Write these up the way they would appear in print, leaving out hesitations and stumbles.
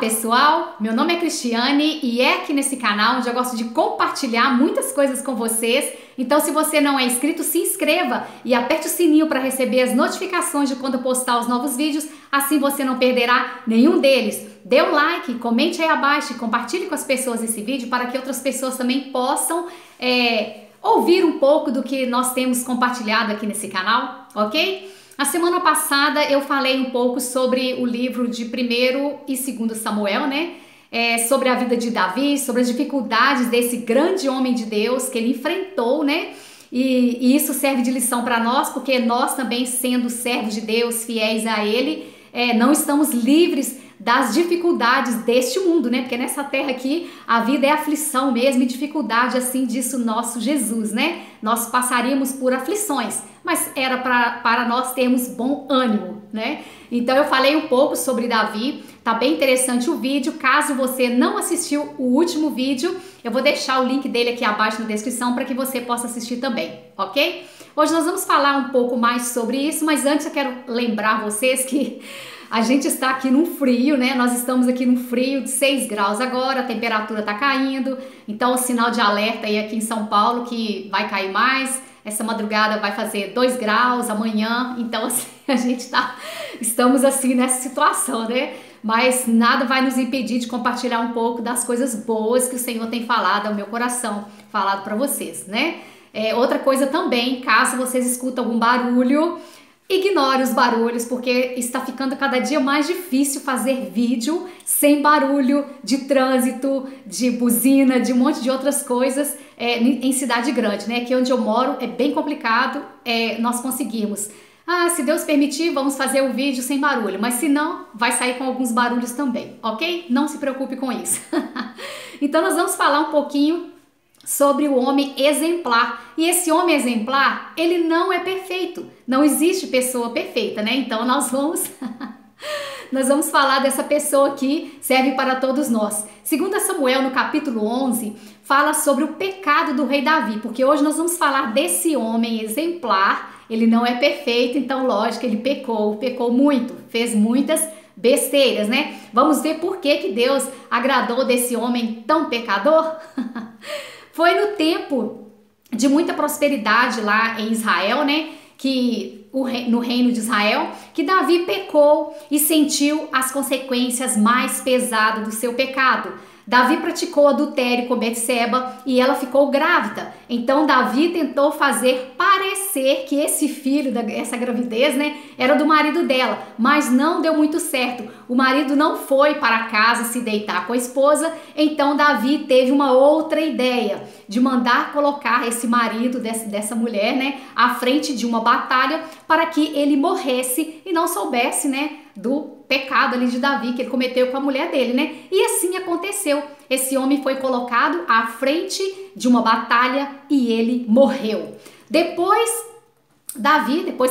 pessoal, meu nome é Cristiane e é aqui nesse canal onde eu gosto de compartilhar muitas coisas com vocês. Então, se você não é inscrito, se inscreva e aperte o sininho para receber as notificações de quando eu postar os novos vídeos, assim você não perderá nenhum deles. Dê um like, comente aí abaixo e compartilhe com as pessoas esse vídeo para que outras pessoas também possam ouvir um pouco do que nós temos compartilhado aqui nesse canal, ok? Na semana passada eu falei um pouco sobre o livro de 1º e 2º Samuel, né? Sobre a vida de Davi, sobre as dificuldades desse grande homem de Deus que ele enfrentou, né? E isso serve de lição para nós, porque nós também, sendo servos de Deus, fiéis a Ele, não estamos livres das dificuldades deste mundo, né? Porque nessa terra aqui a vida é aflição mesmo e dificuldade, assim disse o nosso Jesus, né? Nós passaríamos por aflições, mas era para nós termos bom ânimo, né? Então eu falei um pouco sobre Davi, tá bem interessante o vídeo. Caso você não assistiu o último vídeo, eu vou deixar o link dele aqui abaixo na descrição para que você possa assistir também, ok? Hoje nós vamos falar um pouco mais sobre isso, mas antes eu quero lembrar vocês que a gente está aqui num frio, né? Nós estamos aqui num frio de 6 graus agora, a temperatura tá caindo, então o sinal de alerta aí aqui em São Paulo que vai cair mais. Essa madrugada vai fazer 2 graus amanhã, então assim, estamos assim nessa situação, né? Mas nada vai nos impedir de compartilhar um pouco das coisas boas que o Senhor tem falado ao meu coração, falado para vocês, né? Outra coisa também, caso vocês escutem algum barulho, ignore os barulhos, porque está ficando cada dia mais difícil fazer vídeo sem barulho de trânsito, de buzina, de um monte de outras coisas em cidade grande, né? Aqui onde eu moro é bem complicado nós conseguirmos. Se Deus permitir, vamos fazer o vídeo sem barulho, mas se não, vai sair com alguns barulhos também, ok? Não se preocupe com isso. Então nós vamos falar um pouquinho sobre o homem exemplar. E esse homem exemplar, ele não é perfeito. Não existe pessoa perfeita, né? Então nós vamos falar dessa pessoa que serve para todos nós. 2 Samuel, no capítulo 11, fala sobre o pecado do rei Davi, porque hoje nós vamos falar desse homem exemplar. Ele não é perfeito, então lógico, ele pecou muito, fez muitas besteiras, né? Vamos ver por que Deus agradou desse homem tão pecador? Foi no tempo de muita prosperidade lá em Israel, né? No reino de Israel, que Davi pecou e sentiu as consequências mais pesadas do seu pecado. Davi praticou adultério com Betseba e ela ficou grávida. Então Davi tentou fazer parecer que esse filho, essa gravidez, né, era do marido dela, mas não deu muito certo. O marido não foi para casa se deitar com a esposa, então Davi teve uma outra ideia de mandar colocar esse marido dessa mulher, né, à frente de uma batalha para que ele morresse e não soubesse, né, do pecado ali de Davi que ele cometeu com a mulher dele, né? E assim aconteceu. Esse homem foi colocado à frente de uma batalha e ele morreu. Depois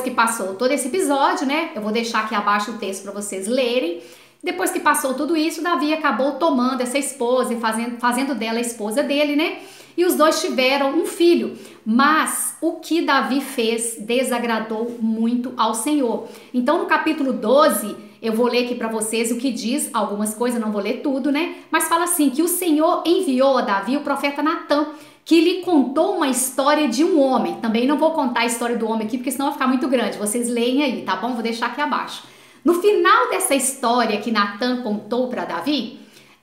que passou todo esse episódio, né? Eu vou deixar aqui abaixo o texto para vocês lerem. Depois que passou tudo isso, Davi acabou tomando essa esposa e fazendo dela a esposa dele, né? E os dois tiveram um filho, mas o que Davi fez desagradou muito ao Senhor. Então no capítulo 12, eu vou ler aqui para vocês o que diz, algumas coisas, não vou ler tudo, né? Mas fala assim, que o Senhor enviou a Davi o profeta Natã, que lhe contou uma história de um homem. Também não vou contar a história do homem aqui, porque senão vai ficar muito grande. Vocês leem aí, tá bom? Vou deixar aqui abaixo. No final dessa história que Natã contou para Davi,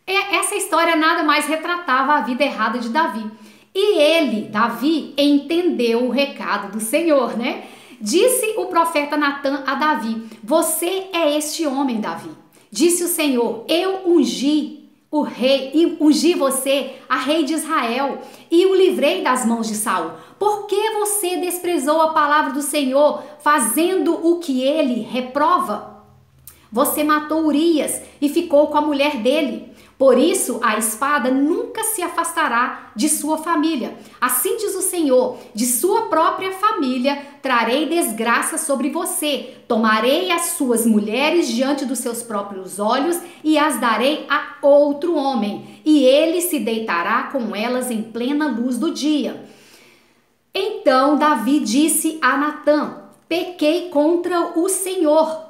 essa história nada mais retratava a vida errada de Davi. E ele, Davi, entendeu o recado do Senhor, né? Disse o profeta Natã a Davi: você é este homem, Davi. Disse o Senhor: eu ungi o rei, e ungi você a rei de Israel, e o livrei das mãos de Saul. Por que você desprezou a palavra do Senhor, fazendo o que ele reprova? Você matou Urias e ficou com a mulher dele. Por isso, a espada nunca se afastará de sua família. Assim diz o Senhor: de sua própria família trarei desgraça sobre você. Tomarei as suas mulheres diante dos seus próprios olhos e as darei a outro homem, e ele se deitará com elas em plena luz do dia. Então Davi disse a Natã: pequei contra o Senhor.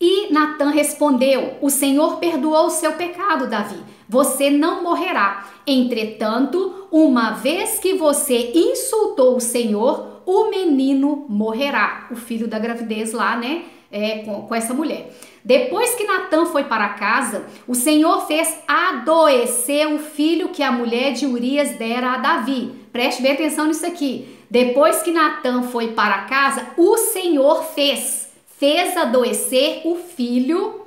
E Natã respondeu: o Senhor perdoou o seu pecado, Davi. Você não morrerá. Entretanto, uma vez que você insultou o Senhor, o menino morrerá. O filho da gravidez lá, né? Com essa mulher. Depois que Natã foi para casa, o Senhor fez adoecer o filho que a mulher de Urias dera a Davi. Preste bem atenção nisso aqui. Depois que Natã foi para casa, o Senhor fez adoecer o filho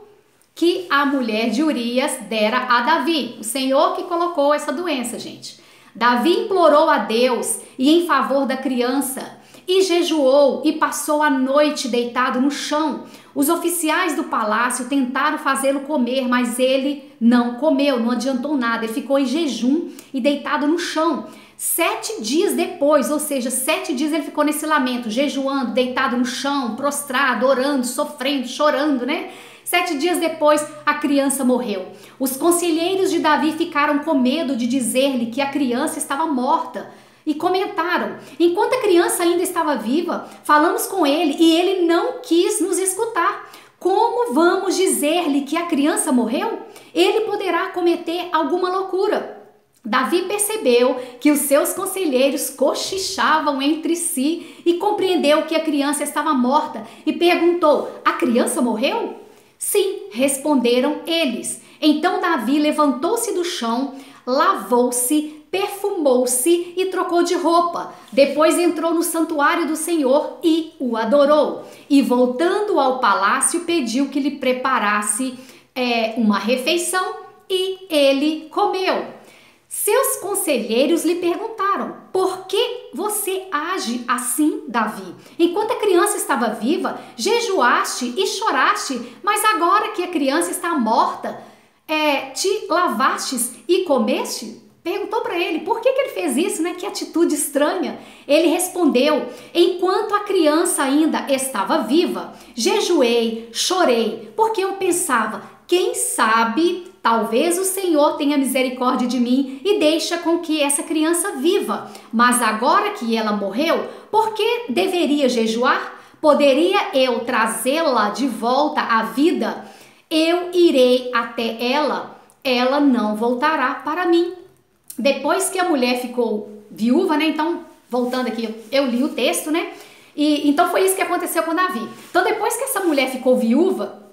que a mulher de Urias dera a Davi. O Senhor que colocou essa doença, gente. Davi implorou a Deus e em favor da criança e jejuou e passou a noite deitado no chão. Os oficiais do palácio tentaram fazê-lo comer, mas ele não comeu, não adiantou nada. Ele ficou em jejum e deitado no chão. 7 dias depois, ou seja, 7 dias ele ficou nesse lamento, jejuando, deitado no chão, prostrado, orando, sofrendo, chorando, né? 7 dias depois, a criança morreu. Os conselheiros de Davi ficaram com medo de dizer-lhe que a criança estava morta e comentaram: enquanto a criança ainda estava viva, falamos com ele e ele não quis nos escutar. Como vamos dizer-lhe que a criança morreu? Ele poderá cometer alguma loucura. Davi percebeu que os seus conselheiros cochichavam entre si e compreendeu que a criança estava morta e perguntou: a criança morreu? Sim, responderam eles. Então Davi levantou-se do chão, lavou-se, perfumou-se e trocou de roupa. Depois entrou no santuário do Senhor e o adorou. E voltando ao palácio, pediu que lhe preparasse uma refeição e ele comeu. Seus conselheiros lhe perguntaram: por que você age assim, Davi? Enquanto a criança estava viva, jejuaste e choraste, mas agora que a criança está morta, te lavastes e comeste? Perguntou para ele por que ele fez isso, né? Que atitude estranha. Ele respondeu: enquanto a criança ainda estava viva, jejuei, chorei, porque eu pensava: quem sabe, talvez o Senhor tenha misericórdia de mim e deixa com que essa criança viva. Mas agora que ela morreu, por que deveria jejuar? Poderia eu trazê-la de volta à vida? Eu irei até ela, ela não voltará para mim. Depois que a mulher ficou viúva, né? Então, voltando aqui, eu li o texto, né? E então foi isso que aconteceu com Davi. Então, depois que essa mulher ficou viúva,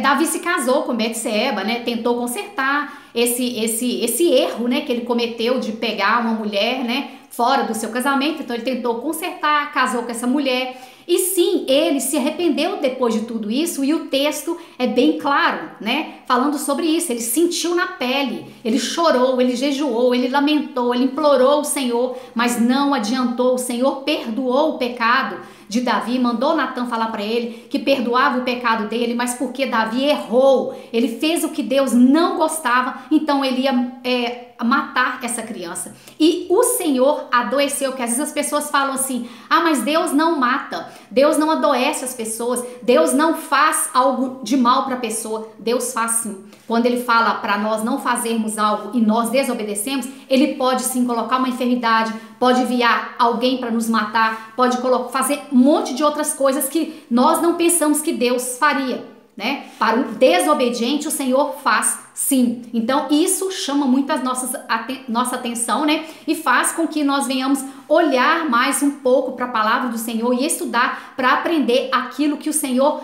Davi se casou com Betseba, né? Tentou consertar esse erro, né? Que ele cometeu de pegar uma mulher, né? Fora do seu casamento. Então, ele tentou consertar, casou com essa mulher. E sim, ele se arrependeu depois de tudo isso e o texto é bem claro, né? Falando sobre isso, ele sentiu na pele, ele chorou, ele jejuou, ele lamentou, ele implorou o Senhor, mas não adiantou. O Senhor perdoou o pecado de Davi, mandou Natã falar para ele que perdoava o pecado dele, mas porque Davi errou, ele fez o que Deus não gostava, então ele ia matar essa criança. E o Senhor adoeceu, porque às vezes as pessoas falam assim: ah, mas Deus não mata, Deus não adoece as pessoas, Deus não faz algo de mal para a pessoa. Deus faz sim. Quando ele fala para nós não fazermos algo e nós desobedecemos, ele pode sim colocar uma enfermidade, pode enviar alguém para nos matar, pode fazer um monte de outras coisas que nós não pensamos que Deus faria, né? Para o desobediente, o Senhor faz sim. Então isso chama muito a nossa atenção, né? E faz com que nós venhamos olhar mais um pouco para a palavra do Senhor e estudar para aprender aquilo que o Senhor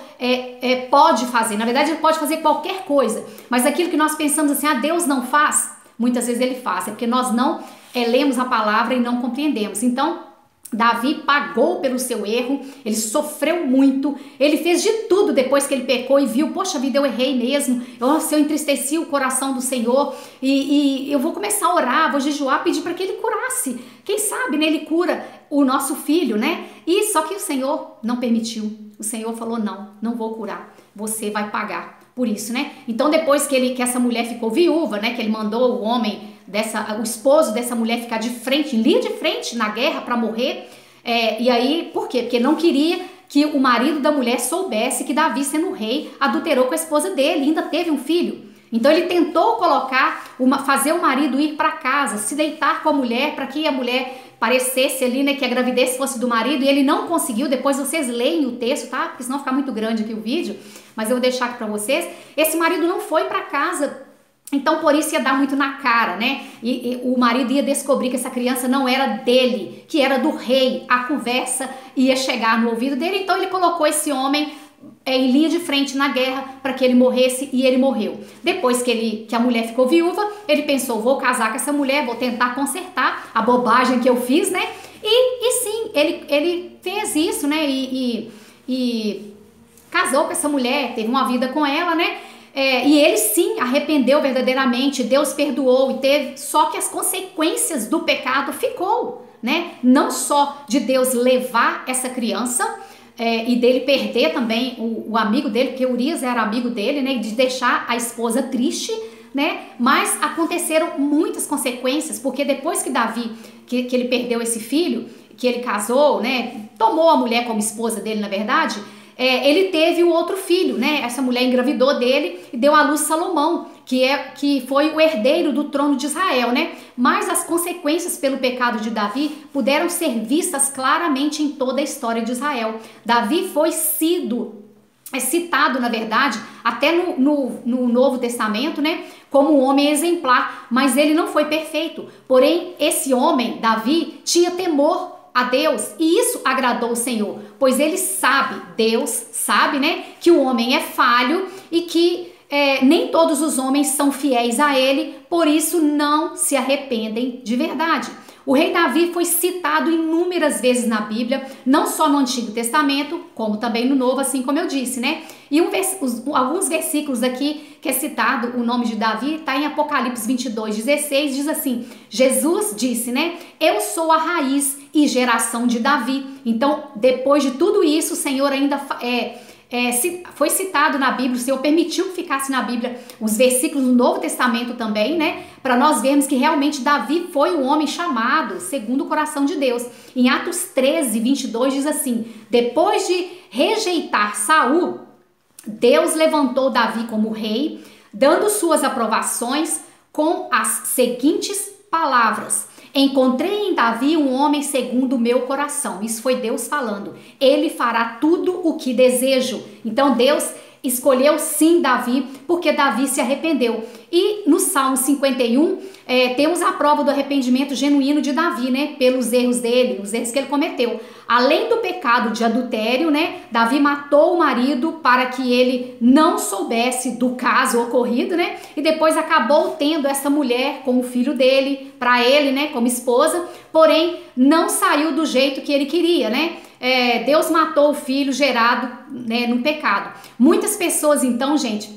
pode fazer. Na verdade, ele pode fazer qualquer coisa, mas aquilo que nós pensamos assim: ah, Deus não faz, muitas vezes ele faz, é porque nós não lemos a palavra e não compreendemos. Então, Davi pagou pelo seu erro, ele sofreu muito, ele fez de tudo depois que ele pecou e viu: poxa vida, eu errei mesmo, eu entristeci o coração do Senhor e eu vou começar a orar, vou jejuar, pedir para que ele curasse. Quem sabe, né, ele cura o nosso filho, né? E só que o Senhor não permitiu. O Senhor falou: não vou curar, você vai pagar por isso, né? Então, depois que essa mulher ficou viúva, né, que ele mandou o homem o esposo dessa mulher ficar de frente, em linha de frente na guerra para morrer, e aí, por quê? Porque não queria que o marido da mulher soubesse que Davi, sendo rei, adulterou com a esposa dele, ainda teve um filho. Então ele tentou fazer o marido ir para casa, se deitar com a mulher, para que a mulher parecesse ali, né, que a gravidez fosse do marido, e ele não conseguiu. Depois vocês leem o texto, tá? Porque senão fica muito grande aqui o vídeo, mas eu vou deixar aqui para vocês. Esse marido não foi para casa. Então, por isso ia dar muito na cara, né? E o marido ia descobrir que essa criança não era dele, que era do rei. A conversa ia chegar no ouvido dele. Então, ele colocou esse homem em linha de frente na guerra para que ele morresse, e ele morreu. Depois que a mulher ficou viúva, ele pensou, vou casar com essa mulher, vou tentar consertar a bobagem que eu fiz, né? E sim, ele fez isso, né? E casou com essa mulher, teve uma vida com ela, né? E ele sim arrependeu verdadeiramente, Deus perdoou, e teve, só que as consequências do pecado ficou, né? Não só de Deus levar essa criança e dele perder também o amigo dele, porque Urias era amigo dele, né? De deixar a esposa triste, né? Mas aconteceram muitas consequências, porque depois que Davi, que ele perdeu esse filho, que ele casou, né? Tomou a mulher como esposa dele, na verdade. Ele teve o outro filho, né? Essa mulher engravidou dele e deu à luz Salomão, que foi o herdeiro do trono de Israel, né? Mas as consequências pelo pecado de Davi puderam ser vistas claramente em toda a história de Israel. Davi foi citado, na verdade, até no Novo Testamento, né? Como um homem exemplar, mas ele não foi perfeito. Porém, esse homem, Davi, tinha temor a Deus, e isso agradou o Senhor, pois Deus sabe, né, que o homem é falho e que nem todos os homens são fiéis a ele, por isso não se arrependem de verdade. O rei Davi foi citado inúmeras vezes na Bíblia, não só no Antigo Testamento, como também no Novo, assim como eu disse, né? E alguns versículos aqui que é citado o nome de Davi, está em Apocalipse 22:16, diz assim, Jesus disse, né? Eu sou a raiz e geração de Davi. Então, depois de tudo isso, o Senhor ainda foi citado na Bíblia, o Senhor permitiu que ficasse na Bíblia os versículos do Novo Testamento também, né? Para nós vermos que realmente Davi foi um homem chamado segundo o coração de Deus. Em Atos 13:22 diz assim, depois de rejeitar Saul, Deus levantou Davi como rei, dando suas aprovações com as seguintes palavras. Encontrei em Davi um homem segundo o meu coração. Isso foi Deus falando. Ele fará tudo o que desejo. Então Deus escolheu sim Davi, porque Davi se arrependeu. E no Salmo 51, temos a prova do arrependimento genuíno de Davi, né? Pelos erros dele, os erros que ele cometeu. Além do pecado de adultério, né? Davi matou o marido para que ele não soubesse do caso ocorrido, né? E depois acabou tendo essa mulher com o filho dele, para ele, né? Como esposa, porém não saiu do jeito que ele queria, né? Deus matou o filho gerado, né, no pecado. Muitas pessoas, então, gente,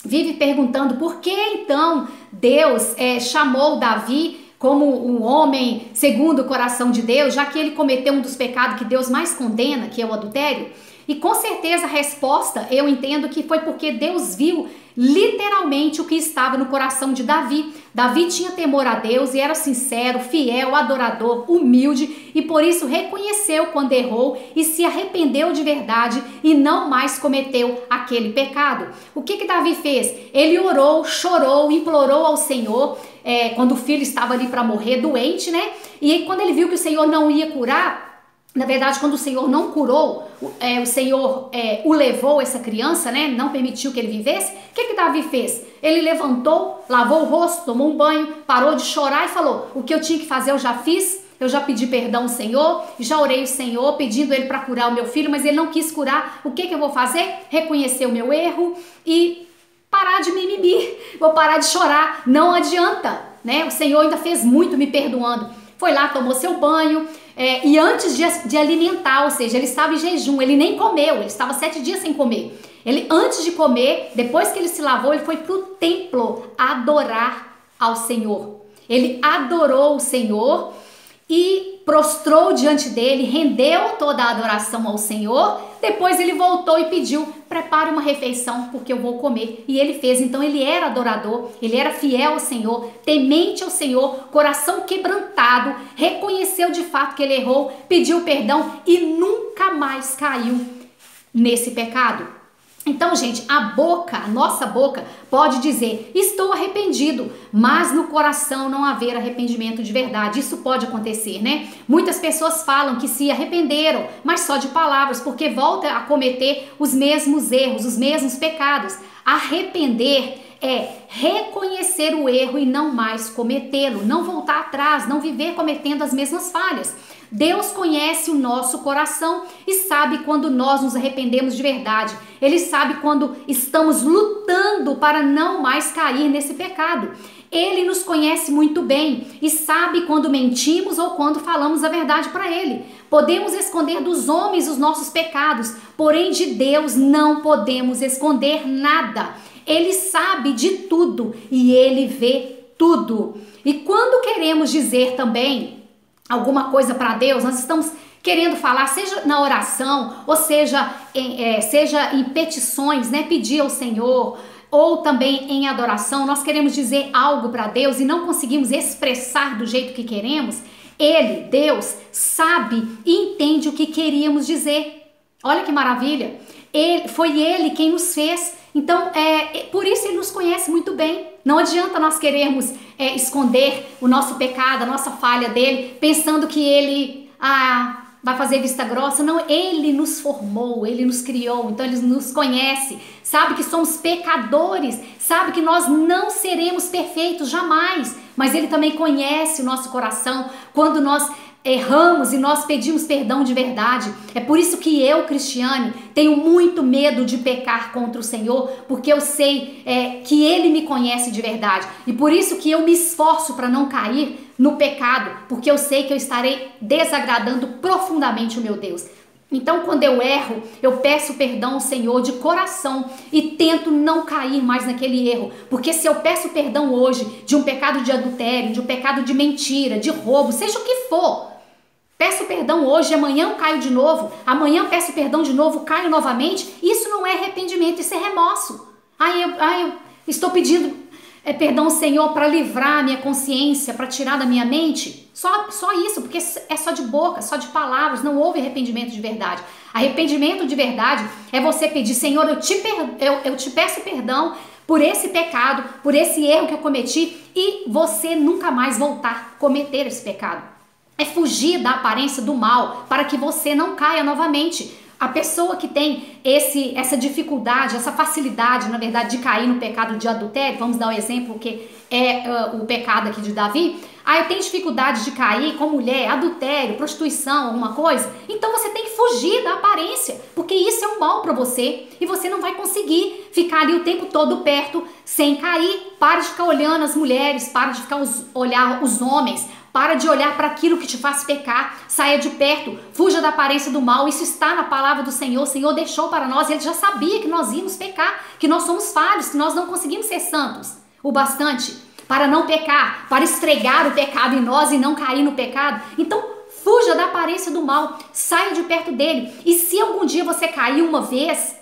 vivem perguntando por que então Deus chamou Davi como um homem segundo o coração de Deus, já que ele cometeu um dos pecados que Deus mais condena, que é o adultério. E com certeza a resposta, eu entendo que foi porque Deus viu literalmente o que estava no coração de Davi. Davi tinha temor a Deus e era sincero, fiel, adorador, humilde, e por isso reconheceu quando errou e se arrependeu de verdade e não mais cometeu aquele pecado. O que Davi fez? Ele orou, chorou, implorou ao Senhor, quando o filho estava ali para morrer, doente, né? E aí, quando ele viu que o Senhor não ia curar, na verdade, quando o Senhor não curou, o Senhor o levou, essa criança, né? Não permitiu que ele vivesse. O que Davi fez? Ele levantou, lavou o rosto, tomou um banho, parou de chorar e falou, o que eu tinha que fazer eu já fiz, eu já pedi perdão ao Senhor, já orei ao Senhor, pedindo ele para curar o meu filho, mas ele não quis curar. O que eu vou fazer? Reconhecer o meu erro e parar de mimimi, vou parar de chorar. Não adianta, né? O Senhor ainda fez muito me perdoando. Foi lá, tomou seu banho, e antes de alimentar, ou seja, ele estava em jejum, ele nem comeu, ele estava 7 dias sem comer. Ele, antes de comer, depois que ele se lavou, ele foi para o templo adorar ao Senhor. Ele adorou o Senhor e prostrou diante dele, rendeu toda a adoração ao Senhor. Depois ele voltou e pediu, prepare uma refeição porque eu vou comer. E ele fez, então ele era adorador, ele era fiel ao Senhor, temente ao Senhor, coração quebrantado, reconheceu de fato que ele errou, pediu perdão e nunca mais caiu nesse pecado. Então, gente, a nossa boca pode dizer, estou arrependido, mas no coração não haver arrependimento de verdade. Isso pode acontecer, né? Muitas pessoas falam que se arrependeram, mas só de palavras, porque volta a cometer os mesmos erros, os mesmos pecados. Arrepender é reconhecer o erro e não mais cometê-lo, não voltar atrás, não viver cometendo as mesmas falhas. Deus conhece o nosso coração e sabe quando nós nos arrependemos de verdade. Ele sabe quando estamos lutando para não mais cair nesse pecado. Ele nos conhece muito bem e sabe quando mentimos ou quando falamos a verdade para Ele. Podemos esconder dos homens os nossos pecados, porém de Deus não podemos esconder nada. Ele sabe de tudo e Ele vê tudo. E quando queremos dizer também alguma coisa para Deus, nós estamos querendo falar, seja na oração, ou seja em petições, né? Pedir ao Senhor, ou também em adoração, nós queremos dizer algo para Deus e não conseguimos expressar do jeito que queremos. Ele, Deus, sabe e entende o que queríamos dizer. Olha que maravilha! Foi Ele quem nos fez. Então, por isso Ele nos conhece muito bem. Não adianta nós querermos esconder o nosso pecado, a nossa falha dele, pensando que Ele vai fazer vista grossa. Não, Ele nos formou, Ele nos criou, então Ele nos conhece, sabe que somos pecadores, sabe que nós não seremos perfeitos jamais, mas Ele também conhece o nosso coração quando nós erramos e nós pedimos perdão de verdade. É por isso que eu, Cristiane, tenho muito medo de pecar contra o Senhor, porque eu sei que Ele me conhece de verdade. E por isso que eu me esforço para não cair no pecado, porque eu sei que eu estarei desagradando profundamente o meu Deus. Então, quando eu erro, eu peço perdão ao Senhor de coração e tento não cair mais naquele erro. Porque se eu peço perdão hoje de um pecado de adultério, de um pecado de mentira, de roubo, seja o que for, peço perdão hoje, amanhã eu caio de novo, amanhã eu peço perdão de novo, caio novamente, isso não é arrependimento, isso é remorso. Eu estou pedindo perdão ao Senhor para livrar a minha consciência, para tirar da minha mente. Só isso, porque é só de boca, só de palavras, não houve arrependimento de verdade. Arrependimento de verdade é você pedir, Senhor, eu te peço perdão por esse pecado, por esse erro que eu cometi, e você nunca mais voltar a cometer esse pecado. É fugir da aparência do mal para que você não caia novamente. A pessoa que tem essa dificuldade, essa facilidade, na verdade, de cair no pecado de adultério, vamos dar um exemplo que é o pecado aqui de Davi. Eu tenho dificuldade de cair com mulher, adultério, prostituição, alguma coisa. Então você tem que fugir da aparência, porque isso é um mal para você e você não vai conseguir ficar ali o tempo todo perto sem cair. Para de ficar olhando as mulheres, para de ficar olhar os homens. Para de olhar para aquilo que te faz pecar, saia de perto, fuja da aparência do mal. Isso está na palavra do Senhor. O Senhor deixou para nós, Ele já sabia que nós íamos pecar, que nós somos falhos, que nós não conseguimos ser santos o bastante para não pecar, para esfregar o pecado em nós e não cair no pecado. Então, fuja da aparência do mal, saia de perto dele. E se algum dia você cair uma vez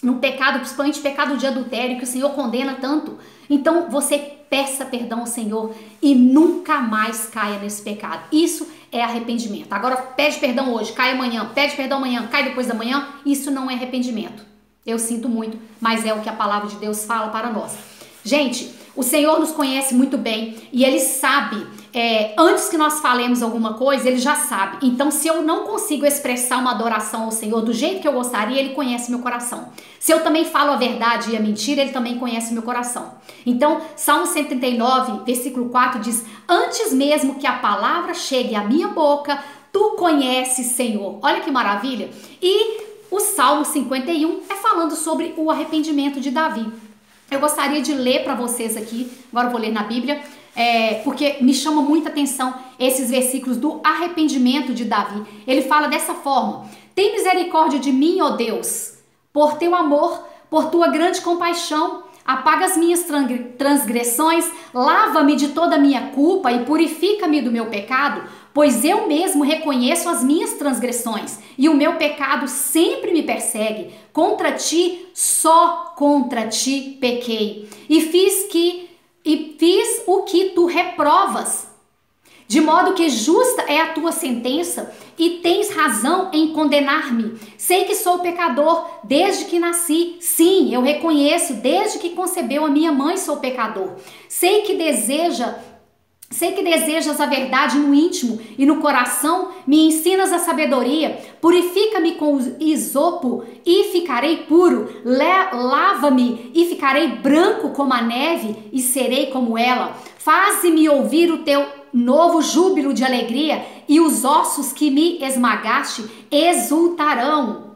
num pecado, principalmente pecado de adultério, que o Senhor condena tanto, então você peça perdão ao Senhor e nunca mais caia nesse pecado. Isso é arrependimento. Agora pede perdão hoje, cai amanhã, pede perdão amanhã, cai depois da manhã, isso não é arrependimento. Eu sinto muito, mas é o que a palavra de Deus fala para nós. Gente, o Senhor nos conhece muito bem e Ele sabe, antes que nós falemos alguma coisa, Ele já sabe. Então, se eu não consigo expressar uma adoração ao Senhor do jeito que eu gostaria, Ele conhece meu coração. Se eu também falo a verdade e a mentira, Ele também conhece meu coração. Então, Salmo 139, versículo 4 diz: antes mesmo que a palavra chegue à minha boca, Tu conheces, Senhor. Olha que maravilha! E o Salmo 51 é falando sobre o arrependimento de Davi. Eu gostaria de ler para vocês aqui, agora eu vou ler na Bíblia, porque me chama muita atenção esses versículos do arrependimento de Davi. Ele fala dessa forma: tem misericórdia de mim, ó Deus, por teu amor, por tua grande compaixão, apaga as minhas transgressões, lava-me de toda a minha culpa e purifica-me do meu pecado, pois eu mesmo reconheço as minhas transgressões e o meu pecado sempre me persegue. Contra ti, só contra ti pequei e fiz o que tu reprovas, de modo que justa é a tua sentença e tens razão em condenar-me. Sei que sou pecador desde que nasci. Sim, eu reconheço, desde que concebeu a minha mãe sou pecador. Sei que desejas a verdade no íntimo e no coração me ensinas a sabedoria. Purifica-me com isopo e ficarei puro. Lava-me e ficarei branco como a neve e serei como ela. Faze-me ouvir o teu novo júbilo de alegria e os ossos que me esmagaste exultarão.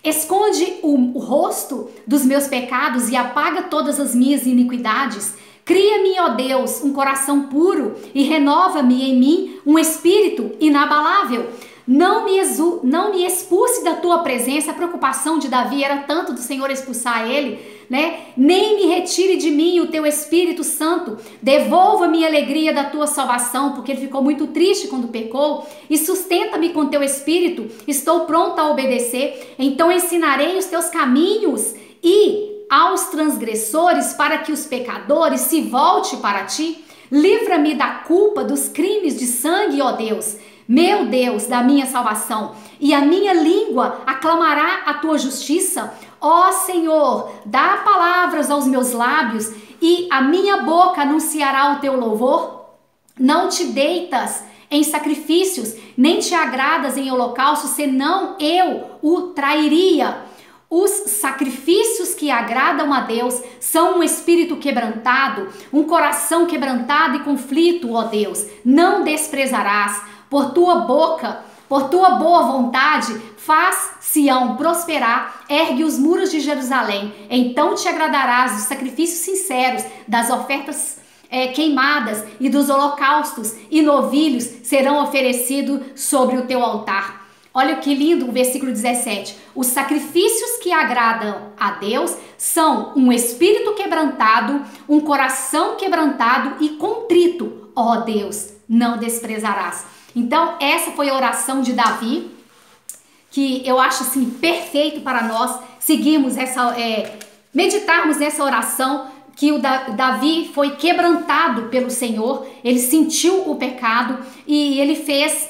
Esconde o rosto dos meus pecados e apaga todas as minhas iniquidades. Cria-me, ó Deus, um coração puro e renova-me em mim um espírito inabalável. Não me expulse da tua presença. A preocupação de Davi era tanto do Senhor expulsar ele, né? Nem me retire de mim o teu Espírito Santo. Devolva-me a alegria da tua salvação, porque ele ficou muito triste quando pecou. E sustenta-me com teu Espírito. Estou pronto a obedecer. Então ensinarei os teus caminhos e aos transgressores, para que os pecadores se voltem para ti. Livra-me da culpa dos crimes de sangue, ó Deus, meu Deus, da minha salvação, e a minha língua aclamará a tua justiça. Ó Senhor, dá palavras aos meus lábios, e a minha boca anunciará o teu louvor. Não te deitas em sacrifícios, nem te agradas em holocausto, senão eu o trairia. Os sacrifícios que agradam a Deus são um espírito quebrantado, um coração quebrantado e conflito, ó Deus. Não desprezarás. Por tua boa vontade, faz Sião prosperar, ergue os muros de Jerusalém. Então te agradarás dos sacrifícios sinceros, das ofertas queimadas e dos holocaustos, e novilhos serão oferecidos sobre o teu altar. Olha que lindo o versículo 17. Os sacrifícios que agradam a Deus são um espírito quebrantado, um coração quebrantado e contrito. Ó Deus, não desprezarás. Então, essa foi a oração de Davi, que eu acho assim perfeito para nós seguirmos meditarmos nessa oração, que o Davi foi quebrantado pelo Senhor, ele sentiu o pecado e ele fez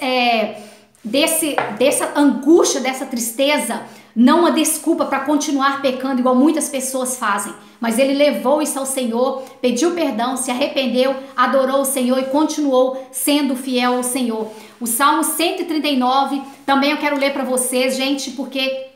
dessa angústia, dessa tristeza, não uma desculpa para continuar pecando igual muitas pessoas fazem, mas ele levou isso ao Senhor, pediu perdão, se arrependeu, adorou o Senhor e continuou sendo fiel ao Senhor. O Salmo 139, também eu quero ler para vocês, gente, porque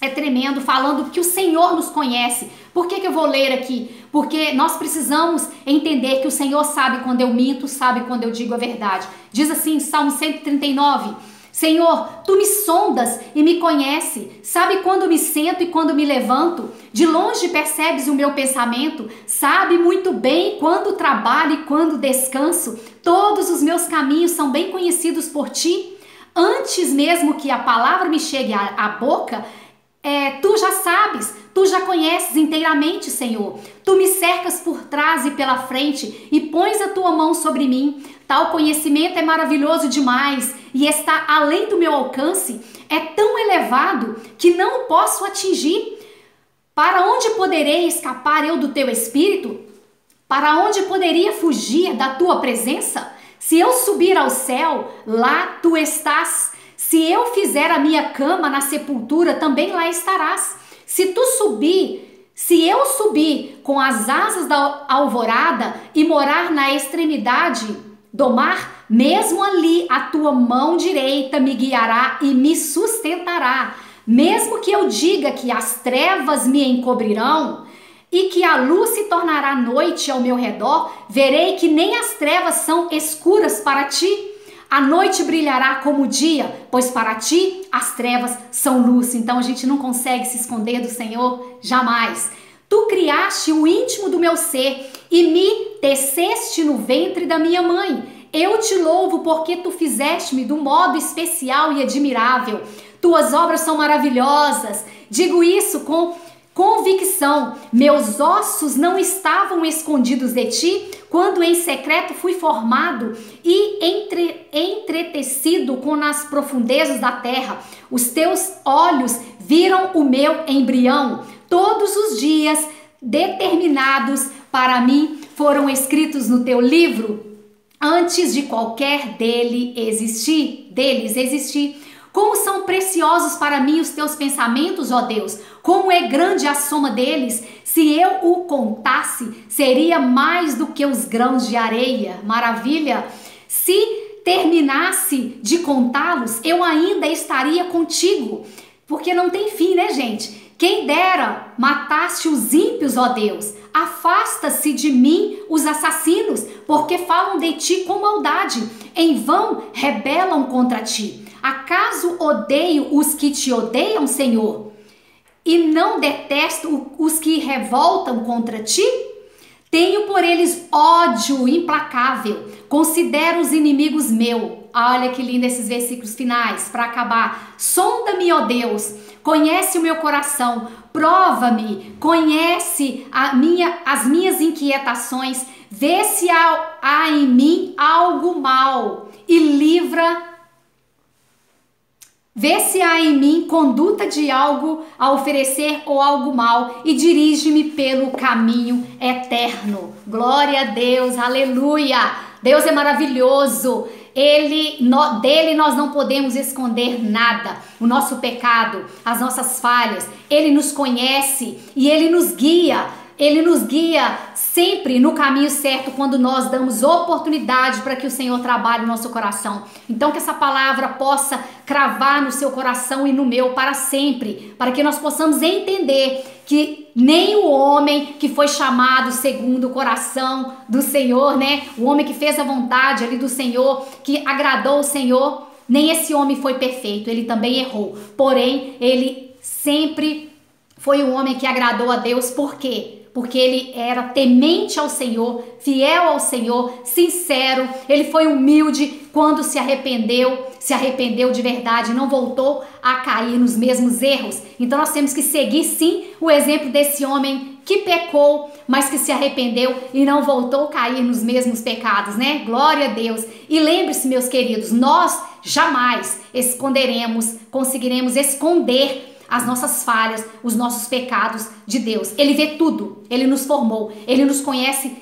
é tremendo, falando que o Senhor nos conhece. Por que eu vou ler aqui? Porque nós precisamos entender que o Senhor sabe quando eu minto, sabe quando eu digo a verdade. Diz assim, Salmo 139, Senhor, tu me sondas e me conheces, sabe quando me sento e quando me levanto, de longe percebes o meu pensamento, sabe muito bem quando trabalho e quando descanso, todos os meus caminhos são bem conhecidos por ti, antes mesmo que a palavra me chegue à boca, tu já sabes, tu já conheces inteiramente, Senhor. Tu me cercas por trás e pela frente e pões a tua mão sobre mim. Tal conhecimento é maravilhoso demais e está além do meu alcance. É tão elevado que não o posso atingir. Para onde poderei escapar eu do teu espírito? Para onde poderia fugir da tua presença? Se eu subir ao céu, lá tu estás. Se eu fizer a minha cama na sepultura, também lá estarás. Se eu subir com as asas da alvorada e morar na extremidade do mar, mesmo ali a tua mão direita me guiará e me sustentará. Mesmo que eu diga que as trevas me encobrirão e que a luz se tornará noite ao meu redor, verei que nem as trevas são escuras para ti. A noite brilhará como o dia, pois para ti as trevas são luz. Então a gente não consegue se esconder do Senhor jamais. Tu criaste o íntimo do meu ser e me teceste no ventre da minha mãe. Eu te louvo porque tu fizeste-me de um modo especial e admirável. Tuas obras são maravilhosas. Digo isso com convicção. Meus ossos não estavam escondidos de ti, quando em secreto fui formado e entretecido com nas profundezas da terra. Os teus olhos viram o meu embrião. Todos os dias determinados para mim foram escritos no teu livro antes de qualquer deles existir. Como são preciosos para mim os teus pensamentos, ó Deus! Como é grande a soma deles! Se eu o contasse, seria mais do que os grãos de areia. Maravilha! Se terminasse de contá-los, eu ainda estaria contigo. Porque não tem fim, né, gente? Quem dera mataste os ímpios, ó Deus! Afasta-se de mim os assassinos, porque falam de ti com maldade. Em vão rebelam contra ti. Acaso odeio os que te odeiam, Senhor? E não detesto os que revoltam contra ti? Tenho por eles ódio implacável. Considero os inimigos meus. Olha que lindo esses versículos finais para acabar. Sonda-me, ó Deus. Conhece o meu coração. Prova-me. Conhece as minhas inquietações. Vê se há em mim algo mal e livra. Vê se há em mim conduta de algo a oferecer ou algo mal e dirige-me pelo caminho eterno. Glória a Deus, aleluia! Deus é maravilhoso. Dele nós não podemos esconder nada. O nosso pecado, as nossas falhas. Ele nos conhece e Ele nos guia. Ele nos guia sempre no caminho certo quando nós damos oportunidade para que o Senhor trabalhe no nosso coração. Então que essa palavra possa cravar no seu coração e no meu para sempre, para que nós possamos entender que nem o homem que foi chamado segundo o coração do Senhor, né? O homem que fez a vontade ali do Senhor, que agradou o Senhor, nem esse homem foi perfeito, ele também errou. Porém, ele sempre foi um homem que agradou a Deus. Por quê? Porque ele era temente ao Senhor, fiel ao Senhor, sincero. Ele foi humilde quando se arrependeu de verdade, não voltou a cair nos mesmos erros. Então nós temos que seguir sim o exemplo desse homem que pecou, mas que se arrependeu e não voltou a cair nos mesmos pecados, né? Glória a Deus. E lembre-se, meus queridos, nós jamais conseguiremos esconder as nossas falhas, os nossos pecados de Deus. Ele vê tudo, Ele nos formou, Ele nos conhece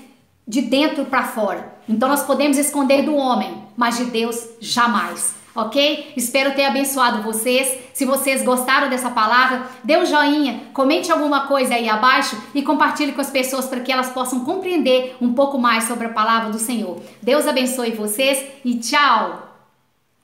de dentro para fora. Então nós podemos esconder do homem, mas de Deus jamais, ok? Espero ter abençoado vocês. Se vocês gostaram dessa palavra, dê um joinha, comente alguma coisa aí abaixo e compartilhe com as pessoas para que elas possam compreender um pouco mais sobre a palavra do Senhor. Deus abençoe vocês e tchau!